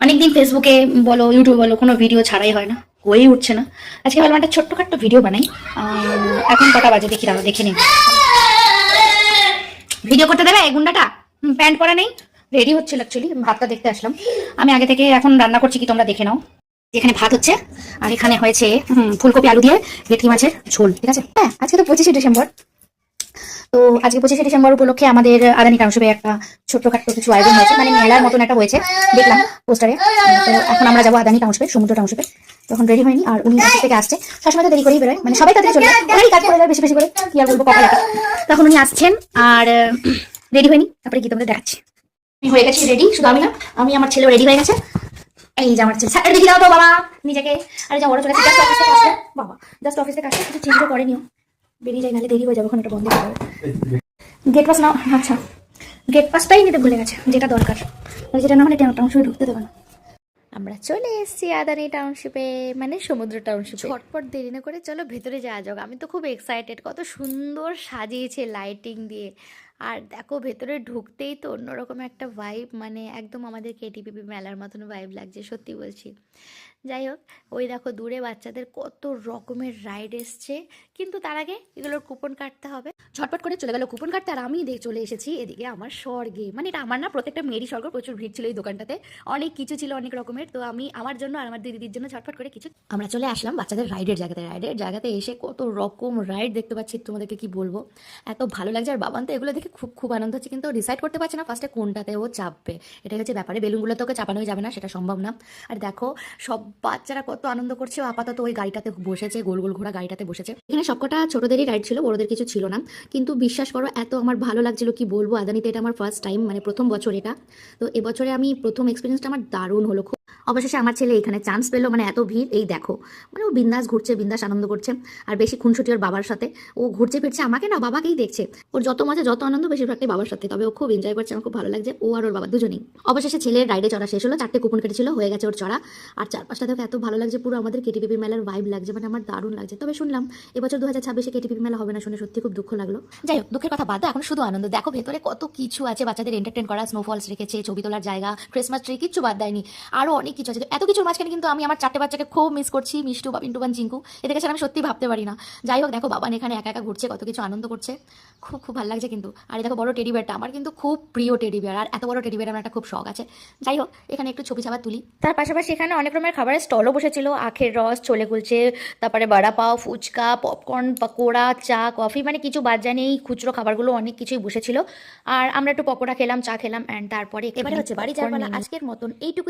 অনেকদিন ফেসবুকে বলো ইউটিউবে বলো কোনো ভিডিও ছাড়াই হয় না, হয়েই উঠছে না। আজকে ভাবলাম একটা ছোট্টখাট্টো ভিডিও বানাই। এখন কটা বাজে দেখি, দাঁড়াও দেখে নিই। ভিডিও করতে দেবে এই গুন্ডাটা? প্যান্ট পরা নেই, রেডি হচ্ছিল। অ্যাকচুয়ালি ভাতটা দেখতে আসলাম আমি আগে থেকে, এখন রান্না করছি কি তোমরা দেখে নাও। এখানে ভাত হচ্ছে আর এখানে হয়েছে ফুলকপি আলু দিয়ে ভেটকি মাছের ঝোল। ঠিক আছে, হ্যাঁ আজকে তো 25শে ডিসেম্বর। তো আজকে 25শে ডিসেম্বর উপলক্ষে আমাদের আদানি টাউনশিপে একটা ছোট্টখাট্টো কিছু আয়োজন হয়েছে, মানে মেলার মতন একটা হয়েছে, দেখলাম পোস্টারে। তো এখন আমরা যাবো আদানি টাউনশিপে, সমুদ্র টাউনশিপে। তখন রেডি হয়নি, আর উনি অফিস থেকে আসছে, সবসময় তো দেরি করেই বেরোয়, মানে সবাই তাদের চলে যায়, ওরাই কাজ করে যায় বেশি বেশি করে, কি আর বলবো কপাল। তখন উনি আসছেন আর রেডি হয়নি, তারপরে কি তোমাদের দেখাচ্ছি। আমি হয়ে গেছি রেডি, শুধু আমি না, আমি আমার ছেলেও রেডি হয়ে গেছে। এই যে আমার ছেলে, স্যার দেখি দাও তো বাবা নিজেকে। আরে যা ওরা চলে গেছে, জাস্ট অফিস থেকে আসলে বাবা, জাস্ট অফিস থেকে আসলে কিছু চেঞ্জও করেনিও, বেরিয়ে যাই নাহলে দেরি হয়ে যাবে, ওখানে এটা বন্ধ করে দেবে। গেট পাস নাও, আচ্ছা গেট পাসটাই নিতে ভুলে গেছে, যেটা দরকার, যেটা না হলে টাউনশিপে ঢুকতে দেবে না। আমরা চলে এসেছি আদানি টাউনশিপে, মানে সমুদ্র টাউনশিপে। ঝটপট দেরি না করে চলো ভেতরে যাওয়া যাক। আমি তো খুব এক্সাইটেড, কত সুন্দর সাজিয়েছে লাইটিং দিয়ে। আর দেখো ভেতরে ঢুকতেই তো অন্যরকম একটা ভাইব, মানে একদম আমাদের কেটিপিপি মেলার মতন ভাইব লাগছে, সত্যি বলছি। যাই হোক, ওই দেখো দূরে বাচ্চাদের কত রকমের রাইড এসছে, কিন্তু তার আগে এগুলোর কুপন কাটতে হবে। ঝটপট করে চলে গেল কুপন কাটতে, আর আমি চলে এসেছি এদিকে আমার স্বর্গে। মানে এটা আমার না, প্রত্যেকটা মেয়েরই স্বর্গ। প্রচুর ভিড় ছিল এই দোকানটাতে, অনেক কিছু ছিল অনেক রকমের। তো আমি আমার জন্য আর আমার দিদির জন্য ঝটপট করে কিছু, আমরা চলে আসলাম বাচ্চাদের রাইডের জায়গাতে এসে কত রকম রাইড দেখতে পাচ্ছি, তোমাদেরকে কি বলবো, এত ভালো লাগছে। আর বাবান তো এগুলো দেখে খুব খুব আনন্দ হচ্ছে, কিন্তু ডিসাইড করতে পারছে না ফার্স্টে কোনটাতে ও চাপবে। এটা হচ্ছে ব্যাপারে, বেলুনগুলো তো ওকে চাপানোই যাবে না, সেটা সম্ভব না। আর দেখো সব বাচ্চারা কত আনন্দ করছে। ও আপাতত ওই গাড়িটাতে বসেছে, গোল গোল ঘোরা গাড়িটাতে বসেছে। এখানে সবকটা ছোটদেরই রাইড ছিল, বড়দের কিছু ছিল না। কিন্তু বিশ্বাস করো এত আমার ভালো লাগছিল কি বলবো, আদানিতে এটা আমার ফার্স্ট টাইম, মানে প্রথম বছর এটা। তো এবছরে আমি প্রথম এক্সপিরিয়েন্সটা আমার দারুণ হলো খুব। অবশেষে আমার ছেলে এখানে চান্স পেলো, মানে এত ভিড় এই দেখো, মানে ও বিন্দাস ঘুরছে, বিন্দাস আনন্দ করছে। আর বেশি খুনসুটি ওর বাবার সাথে, ও ঘুরছে ফিরছে, আমাকে না বাবাকেই দেখছে। ওর যত মজা যত আনন্দ বেশিরভাগটাই বাবার সাথে, তবে ও খুব এনজয় করছে, আমার খুব ভালো লাগছে, ও আর ওর বাবা দুজনেই। অবশেষে ছেলের রাইডে চড়া শেষ হলো, 4টে কুপন কেটেছিল, হয়ে গেছে ওর চড়া। আর চারপাশটা দেখো এত ভালো লাগছে, পুরো আমাদের কেটিপিপি মেলার ভাইব লাগছে, মানে আমার দারুণ লাগছে। তবে শুনলাম এবছর 2026-এ কেটিপিপি মেলা হবে না, শুনে সত্যি খুব দুঃখ লাগলো। যাই হোক, দুঃখের কথা বাদ দাও, এখন শুধু আনন্দ। দেখো ভেতরে কত কিছু আছে বাচ্চাদের এন্টারটেন করা, স্নোফলস রেখেছে, ছবি তোলার জায়গা, ক্রিসমাস ট্রি, কিচ্ছু বাদ দেয়নি। আরো অনেক কিছু আছে। এত কিছুর মাঝখানে কিন্তু আমি আমার 4টে বাচ্চাকে খুব মিস করছি, মিষ্টু, বাপিন, টুবান, চিঙ্কু, এদের কাছে আমি সত্যি ভাবতে পারি না। যাই হোক, দেখো বাবান এখানে একা একা ঘুরছে, কত কিছু আনন্দ করছে, খুব খুব ভালো লাগছে কিন্তু। আর দেখো বড় টেডি বিয়ারটা, আমার কিন্তু খুব প্রিয় টেডি বিয়ার, আর এত বড় টেডি বিয়ার আমার একটা খুব শখ আছে। যাই হোক, এখানে একটু ছবি ছাপা তুলি। তার পাশাপাশি এখানে অনেক রকমের খাবারের স্টলও বসেছিল, আখের রস, ছোলে কুলচে, তারপরে বড়া পাও, ফুচকা, পপকর্ন, পকোড়া, চা, কফি, মানে কিছু বাদ যায়নি। এই খুচরো খাবারগুলো অনেক কিছুই বসেছিল। আর আমরা একটু পকোড়া খেলাম, চা খেলাম, অ্যান্ড তারপরে এবারে হচ্ছে বাড়ি যাওয়ার পালা। আজকের মতন এইটুকু।